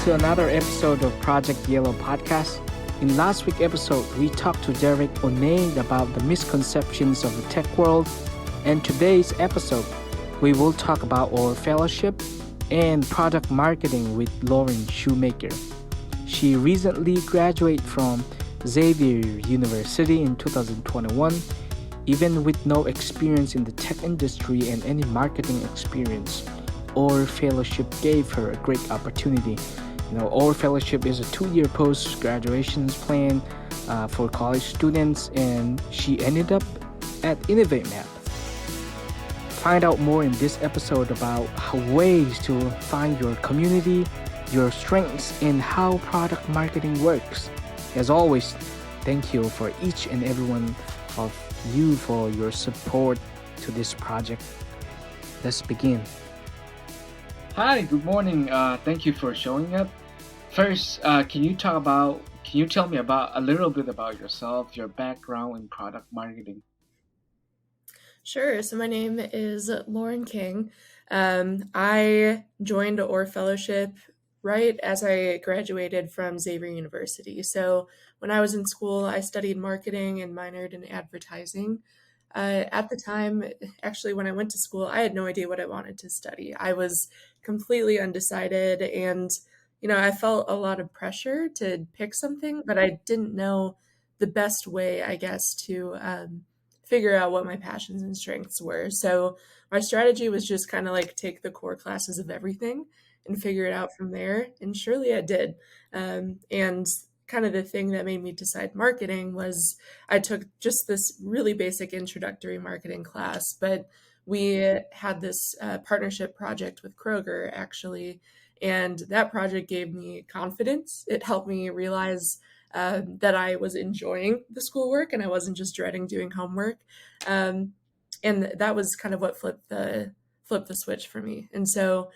to another episode of Project Yellow Podcast. In last week's episode, we talked to Derek O'Neill about the misconceptions of the tech world. And today's episode, we will talk about Orr Fellowship and product marketing with Lauren Shomaker. She recently graduated from Xavier University in 2021. Even with no experience in the tech industry and any marketing experience, Orr Fellowship gave her a great opportunity. Orr Fellowship is a 2-year post-graduation plan for college students, and she ended up at Inovatemap. Find out more in this episode about ways to find your community, your strengths, and how product marketing works. As always, thank you for each and every one of you for your support to this project. Let's begin. Hi, good morning. Thank you for showing up. First, can you tell me about a little bit about yourself, your background in product marketing? Sure. So my name is Lauren King. I joined Orr Fellowship right as I graduated from Xavier University. So when I was in school, I studied marketing and minored in advertising. At the time, actually, when I went to school, I had no idea what I wanted to study. I was completely undecided, and I felt a lot of pressure to pick something, but I didn't know the best way, I guess, to figure out what my passions and strengths were. So my strategy was just kind of like take the core classes of everything and figure it out from there. And surely I did. And kind of the thing that made me decide marketing was I took just this really basic introductory marketing class, but we had this partnership project with Kroger, actually. And that project gave me confidence. It helped me realize that I was enjoying the schoolwork and I wasn't just dreading doing homework. And that was kind of what flipped the switch for me. And so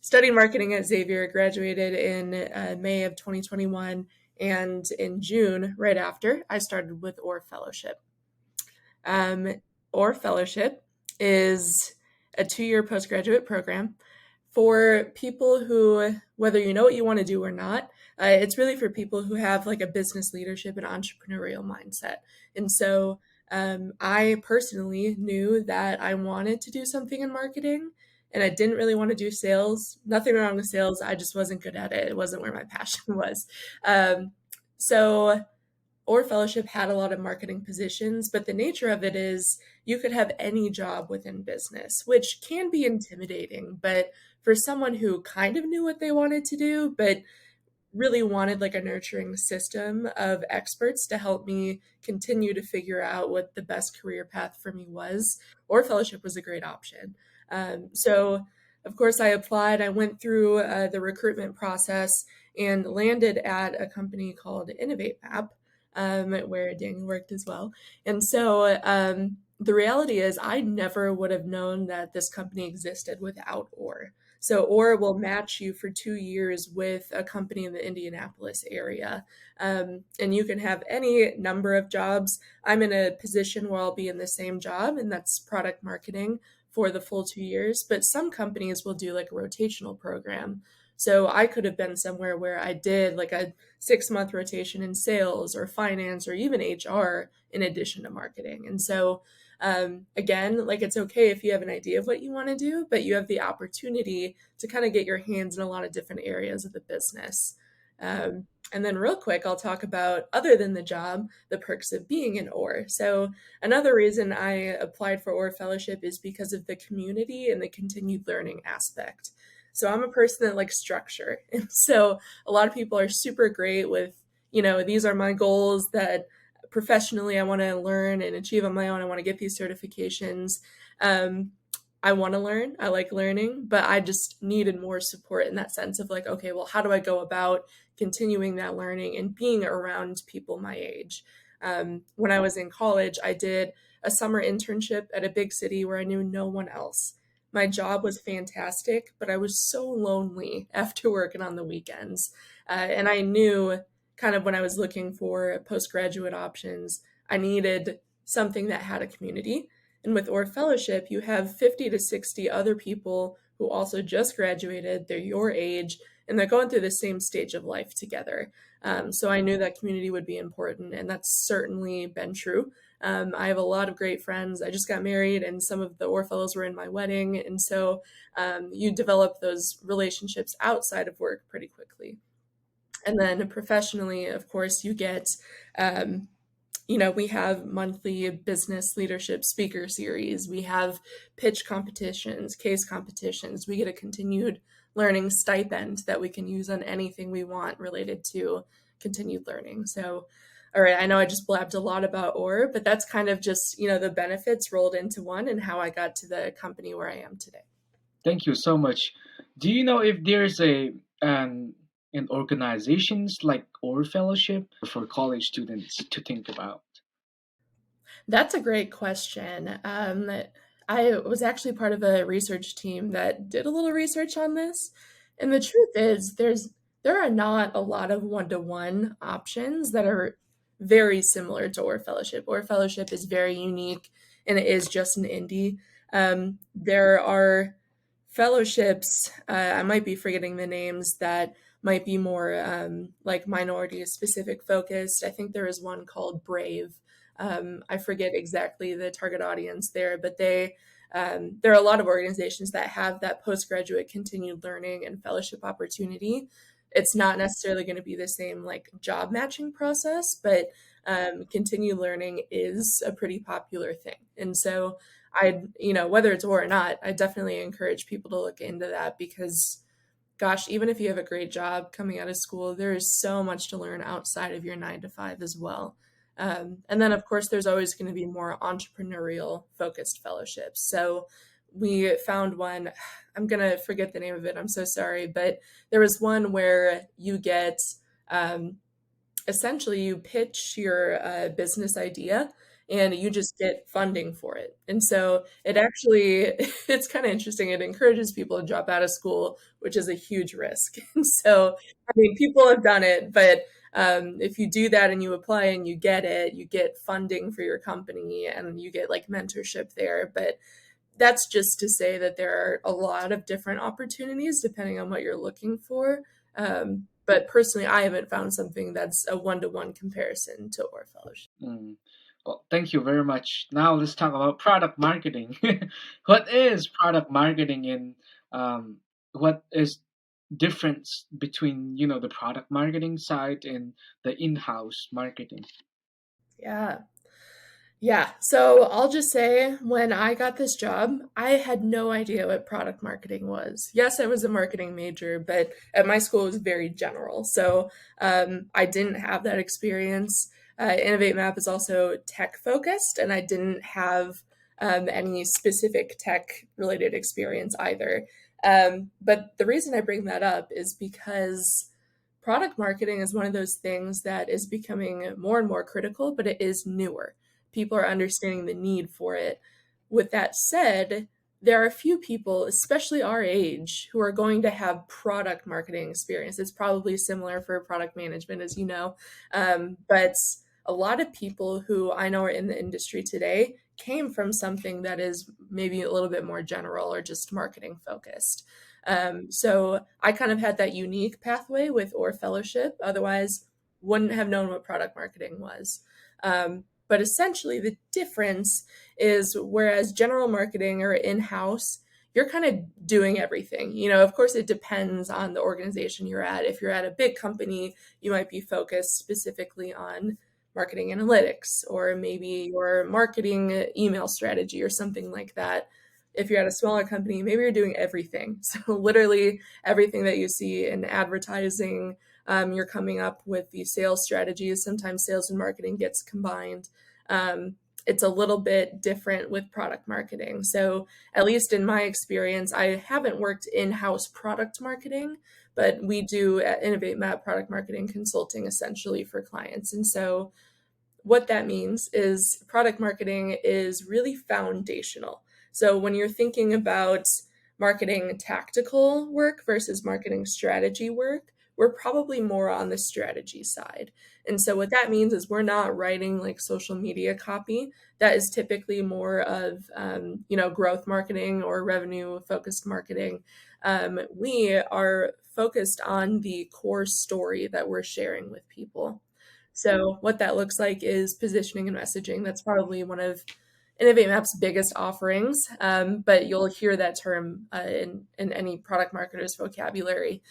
studied marketing at Xavier, graduated in May of 2021. And in June, right after, I started with Orr Fellowship. Orr Fellowship is a 2-year postgraduate program for people who, whether you know what you want to do or not, it's really for people who have like a business leadership and entrepreneurial mindset. And so I personally knew that I wanted to do something in marketing, and I didn't really want to do sales. Nothing wrong with sales. I just wasn't good at it. It wasn't where my passion was. So Orr Fellowship had a lot of marketing positions, but the nature of it is you could have any job within business, which can be intimidating. But for someone who kind of knew what they wanted to do, but really wanted like a nurturing system of experts to help me continue to figure out what the best career path for me was, Orr Fellowship was a great option. So of course I applied, I went through the recruitment process and landed at a company called Inovatemap, where Daniel worked as well. And so the reality is I never would have known that this company existed without Orr. So Orr will match you for 2 years with a company in the Indianapolis area. And you can have any number of jobs. I'm in a position where I'll be in the same job, and that's product marketing for the full 2 years. But some companies will do like a rotational program. So I could have been somewhere where I did like a 6-month rotation in sales or finance or even HR in addition to marketing. And so again, like it's okay if you have an idea of what you want to do, but you have the opportunity to kind of get your hands in a lot of different areas of the business. And then real quick, I'll talk about, other than the job, the perks of being in Orr. So another reason I applied for Orr Fellowship is because of the community and the continued learning aspect. So I'm a person that likes structure. And so a lot of people are super great with, these are my goals that professionally I want to learn and achieve on my own. I want to get these certifications. I want to learn. I like learning, but I just needed more support in that sense of like, okay, well, how do I go about continuing that learning and being around people my age? When I was in college, I did a summer internship at a big city where I knew no one else. My job was fantastic, but I was so lonely after working on the weekends. And I knew kind of when I was looking for postgraduate options, I needed something that had a community. And with Orr Fellowship, you have 50 to 60 other people who also just graduated. They're your age, and they're going through the same stage of life together. So I knew that community would be important, and that's certainly been true. I have a lot of great friends. I just got married, and some of the Orr Fellows were in my wedding. And so you develop those relationships outside of work pretty quickly. And then professionally, of course, you get, um, we have monthly business leadership speaker series. We have pitch competitions, case competitions. We get a continued learning stipend that we can use on anything we want related to continued learning. So, all right, I know I just blabbed a lot about Orr, but that's kind of just, the benefits rolled into one and how I got to the company where I am today. Thank you so much. Do you know if there's an organizations like Orr Fellowship for college students to think about? That's a great question. I was actually part of a research team that did a little research on this, and the truth is, there are not a lot of one-to-one options that are very similar to Orr Fellowship. Orr Fellowship is very unique, and it is just an indie. There are fellowships. I might be forgetting the names that might be more like minority specific focused. I think there is one called Brave. I forget exactly the target audience there, but there are a lot of organizations that have that postgraduate continued learning and fellowship opportunity. It's not necessarily going to be the same like job matching process, but continued learning is a pretty popular thing. And so whether it's Orr or not, I definitely encourage people to look into that because gosh, even if you have a great job coming out of school, there is so much to learn outside of your 9 to 5 as well. And then, of course, there's always going to be more entrepreneurial focused fellowships. So we found one, I'm going to forget the name of it. I'm so sorry. But there was one where you get essentially you pitch your business idea and you just get funding for it. And so it's kind of interesting. It encourages people to drop out of school, which is a huge risk. And so, I mean, people have done it, but if you do that and you apply and you get it, you get funding for your company and you get like mentorship there. But that's just to say that there are a lot of different opportunities depending on what you're looking for. But personally, I haven't found something that's a one-to-one comparison to Orr Fellowship. Mm. Well, thank you very much. Now let's talk about product marketing. What is product marketing and what is difference between the product marketing side and the in-house marketing? Yeah. Yeah. So I'll just say when I got this job, I had no idea what product marketing was. Yes, I was a marketing major, but at my school it was very general. So I didn't have that experience. Inovatemap is also tech focused, and I didn't have any specific tech related experience either. But the reason I bring that up is because product marketing is one of those things that is becoming more and more critical, but it is newer. People are understanding the need for it. With that said, there are a few people, especially our age, who are going to have product marketing experience. It's probably similar for product management, as you know. But a lot of people who I know are in the industry today came from something that is maybe a little bit more general or just marketing focused. So I kind of had that unique pathway with Orr Fellowship. Otherwise, wouldn't have known what product marketing was. But essentially, the difference is whereas general marketing or in-house, you're kind of doing everything. Of course, it depends on the organization you're at. If you're at a big company, you might be focused specifically on marketing analytics or maybe your marketing email strategy or something like that. If you're at a smaller company, maybe you're doing everything. So literally everything that you see in advertising, you're coming up with the sales strategies. Sometimes sales and marketing gets combined. It's a little bit different with product marketing. So at least in my experience, I haven't worked in-house product marketing, but we do at Inovatemap product marketing consulting essentially for clients. And so what that means is product marketing is really foundational. So when you're thinking about marketing tactical work versus marketing strategy work, we're probably more on the strategy side. And so what that means is we're not writing like social media copy. That is typically more of, growth marketing or revenue focused marketing. We are focused on the core story that we're sharing with people. So what that looks like is positioning and messaging. That's probably one of Inovatemap's biggest offerings, but you'll hear that term in any product marketer's vocabulary.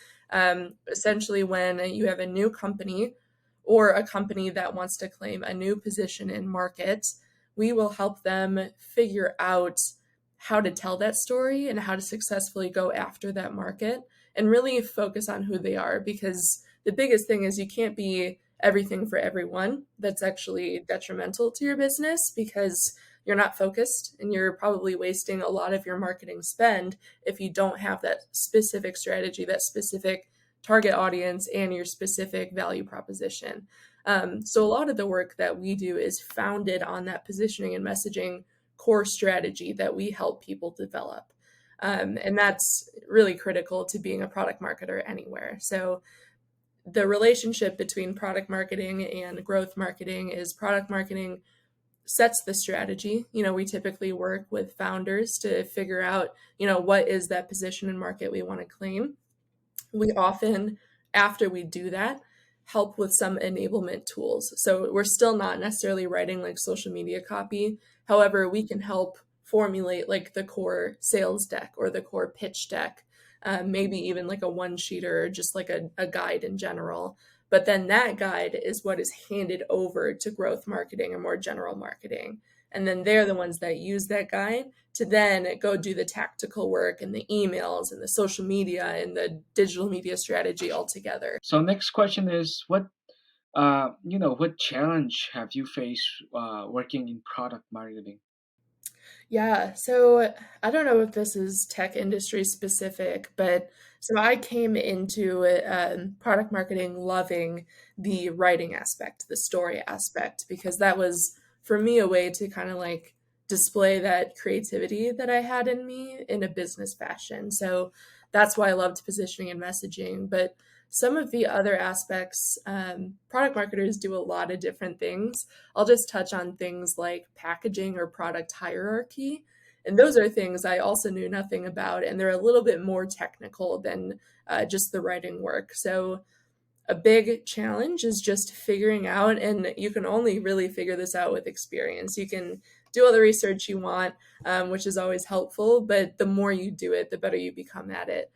Essentially, when you have a new company or a company that wants to claim a new position in market, we will help them figure out how to tell that story and how to successfully go after that market and really focus on who they are. Because the biggest thing is you can't be everything for everyone. That's actually detrimental to your business because you're not focused and you're probably wasting a lot of your marketing spend if you don't have that specific strategy, that specific target audience, and your specific value proposition. So a lot of the work that we do is founded on that positioning and messaging core strategy that we help people develop. And that's really critical to being a product marketer anywhere. So the relationship between product marketing and growth marketing is product marketing sets the strategy. We typically work with founders to figure out, what is that position in market we want to claim. We often, after we do that, help with some enablement tools. So we're still not necessarily writing like social media copy. However, we can help formulate like the core sales deck or the core pitch deck, maybe even like a one-sheeter or just like a guide in general. But then that guide is what is handed over to growth marketing or more general marketing. And then they're the ones that use that guide to then go do the tactical work and the emails and the social media and the digital media strategy altogether. So next question is what challenge have you faced working in product marketing? Yeah, so I don't know if this is tech industry specific, but so I came into product marketing loving the writing aspect, the story aspect, because that was for me a way to kind of like display that creativity that I had in me in a business fashion. So that's why I loved positioning and messaging. But some of the other aspects, product marketers do a lot of different things. I'll just touch on things like packaging or product hierarchy. And those are things I also knew nothing about, and they're a little bit more technical than just the writing work. So a big challenge is just figuring out, and you can only really figure this out with experience. You can do all the research you want, which is always helpful, but the more you do it, the better you become at it.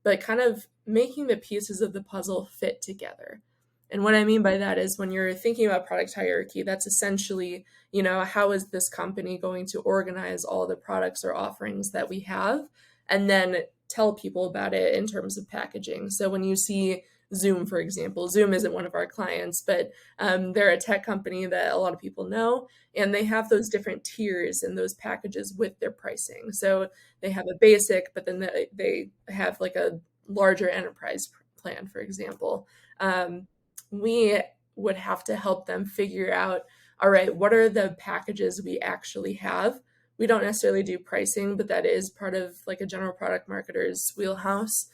But kind of making the pieces of the puzzle fit together. And what I mean by that is when you're thinking about product hierarchy, that's essentially, how is this company going to organize all the products or offerings that we have and then tell people about it in terms of packaging. So when you see Zoom, for example, Zoom isn't one of our clients, but they're a tech company that a lot of people know, and they have those different tiers and those packages with their pricing. So they have a basic, but then they have like a larger enterprise plan, for example. We would have to help them figure out, all right, what are the packages we actually have? We don't necessarily do pricing, but that is part of like a general product marketer's wheelhouse.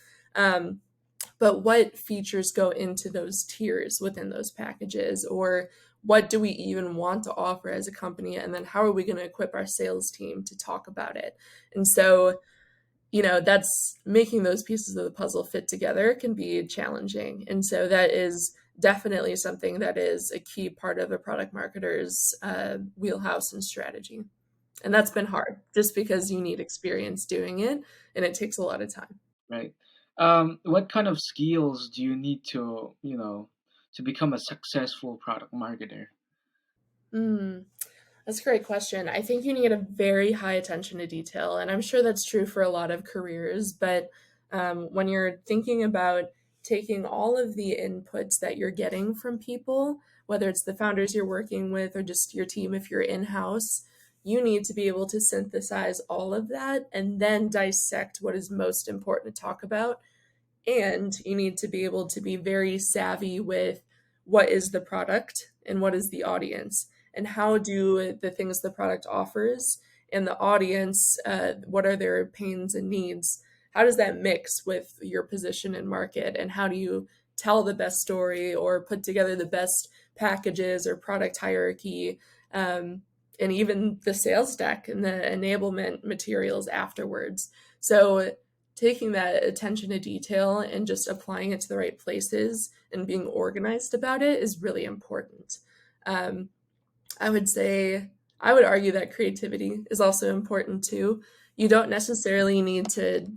But what features go into those tiers within those packages, or what do we even want to offer as a company? And then how are we going to equip our sales team to talk about it? And so, that's making those pieces of the puzzle fit together can be challenging. And so that is definitely something that is a key part of a product marketer's wheelhouse and strategy. And that's been hard just because you need experience doing it and it takes a lot of time. Right. What kind of skills do you need to become a successful product marketer? Mm, that's a great question. I think you need a very high attention to detail, and I'm sure that's true for a lot of careers. But when you're thinking about taking all of the inputs that you're getting from people, whether it's the founders you're working with or just your team if you're in-house, you need to be able to synthesize all of that and then dissect what is most important to talk about. And you need to be able to be very savvy with what is the product and what is the audience, and how do the things the product offers and the audience, what are their pains and needs? How does that mix with your position in market, and how do you tell the best story or put together the best packages or product hierarchy, and even the sales deck and the enablement materials afterwards. So taking that attention to detail and just applying it to the right places and being organized about it is really important. Um, I would say, I would argue that creativity is also important too. You don't necessarily need to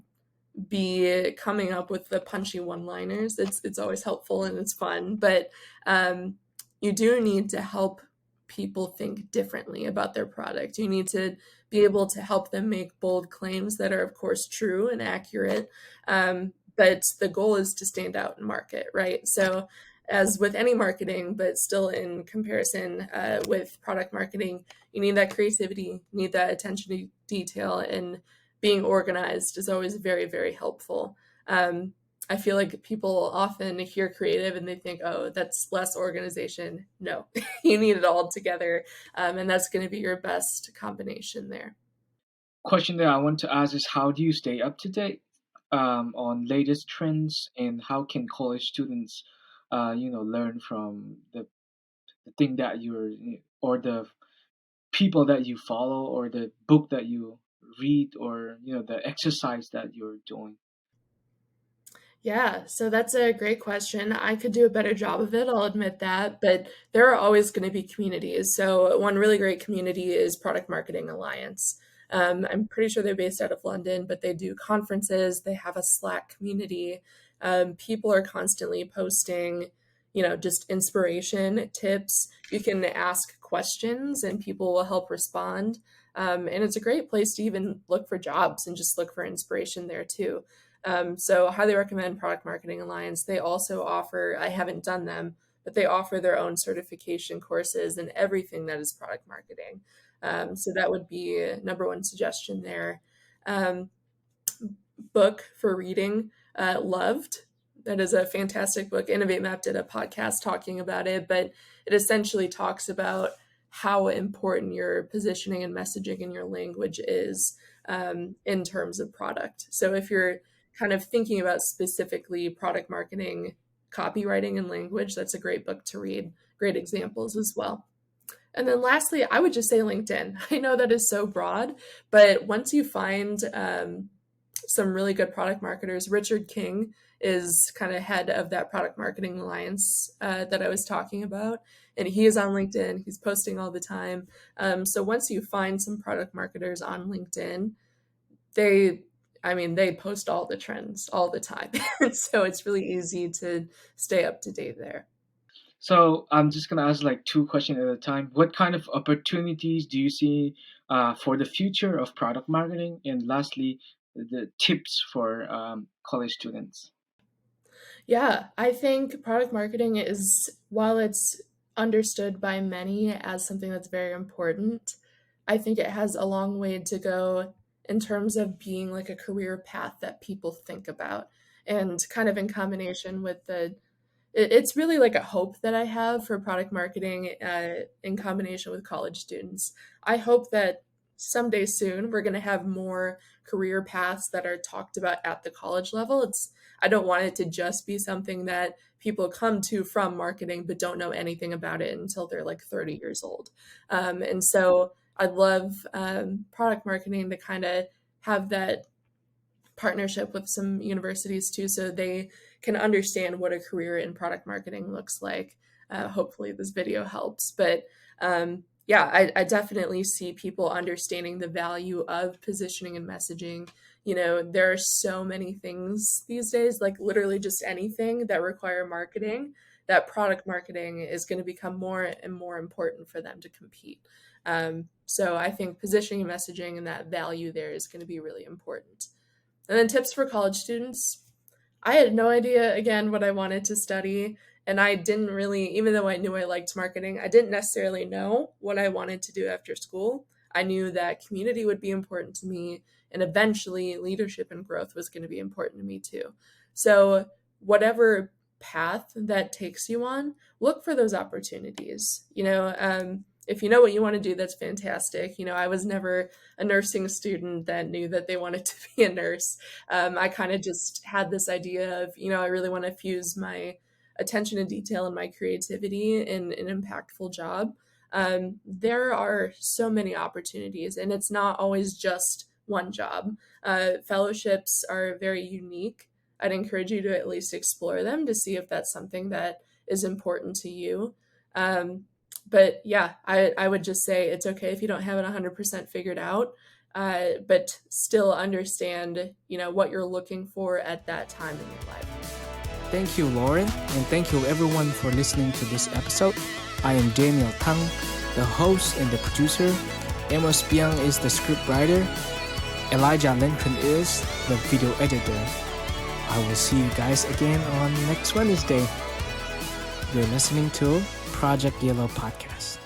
be coming up with the punchy one-liners. It's always helpful and it's fun, but you do need to help people think differently about their product. You need to be able to help them make bold claims that are, of course, true and accurate. But the goal is to stand out in market, right? So, as with any marketing, but still in comparison with product marketing, you need that creativity, you need that attention to detail, and being organized is always very, very helpful. I feel like people often hear creative and they think, oh, that's less organization. No, you need it all together. And that's going to be your best combination there. Question that I want to ask is how do you stay up to date on latest trends, and how can college students, learn from the thing that you're, or the people that you follow, or the book that you read, or the exercise that you're doing? Yeah, so that's a great question. I could do a better job of it, I'll admit that, but there are always going to be communities. So, one really great community is Product Marketing Alliance. I'm pretty sure they're based out of London, but they do conferences, they have a Slack community. People are constantly posting, just inspiration, tips. You can ask questions and people will help respond. And it's a great place to even look for jobs and just look for inspiration there too. So highly recommend Product Marketing Alliance. They also offer, I haven't done them, but they offer their own certification courses and everything that is product marketing. So that would be number one suggestion there. Um, Book for reading, Loved. That is a fantastic book. Inovatemap did a podcast talking about it, but it essentially talks about how important your positioning and messaging in your language is in terms of product. So if you're kind of thinking about specifically product marketing, copywriting, and language, that's a great book to read. Great examples as well. And then lastly, I would just say LinkedIn. I know that is so broad, but once you find some really good product marketers, Richard King is kind of head of that Product Marketing Alliance that I was talking about. And he is on LinkedIn. He's posting all the time. So once you find some product marketers on LinkedIn, they post all the trends all the time. So it's really easy to stay up to date there. So I'm just gonna ask like two questions at a time. What kind of opportunities do you see for the future of product marketing? And lastly, the tips for college students. Yeah, I think product marketing is, while it's understood by many as something that's very important, I think it has a long way to go in terms of being like a career path that people think about. And kind of in combination with it's really like a hope that I have for product marketing in combination with college students. I hope that someday soon we're going to have more career paths that are talked about at the college level. I don't want it to just be something that people come to from marketing but don't know anything about it until they're like 30 years old. And so I'd love product marketing to kind of have that partnership with some universities too, so they can understand what a career in product marketing looks like. Hopefully, this video helps. But yeah, I definitely see people understanding the value of positioning and messaging. There are so many things these days, like literally just anything that require marketing, that product marketing is going to become more and more important for them to compete. So I think positioning and messaging and that value there is going to be really important. And then tips for college students. I had no idea, again, what I wanted to study. And I didn't really, even though I knew I liked marketing, I didn't necessarily know what I wanted to do after school. I knew that community would be important to me. And eventually, leadership and growth was going to be important to me too. So, whatever path that takes you on, look for those opportunities. If you know what you want to do, that's fantastic. I was never a nursing student that knew that they wanted to be a nurse. I kind of just had this idea of, I really want to fuse my attention to detail and my creativity in an impactful job, there are so many opportunities, and it's not always just one job. Fellowships are very unique. I'd encourage you to at least explore them to see if that's something that is important to you. But yeah, I would just say it's okay if you don't have it 100% figured out, but still understand, what you're looking for at that time in your life. Thank you, Lauren, and thank you everyone for listening to this episode. I am Daniel Tang, the host and the producer. Amos Biang is the scriptwriter. Elijah Lenkren is the video editor. I will see you guys again on next Wednesday. You're listening to Project Yellow Podcast.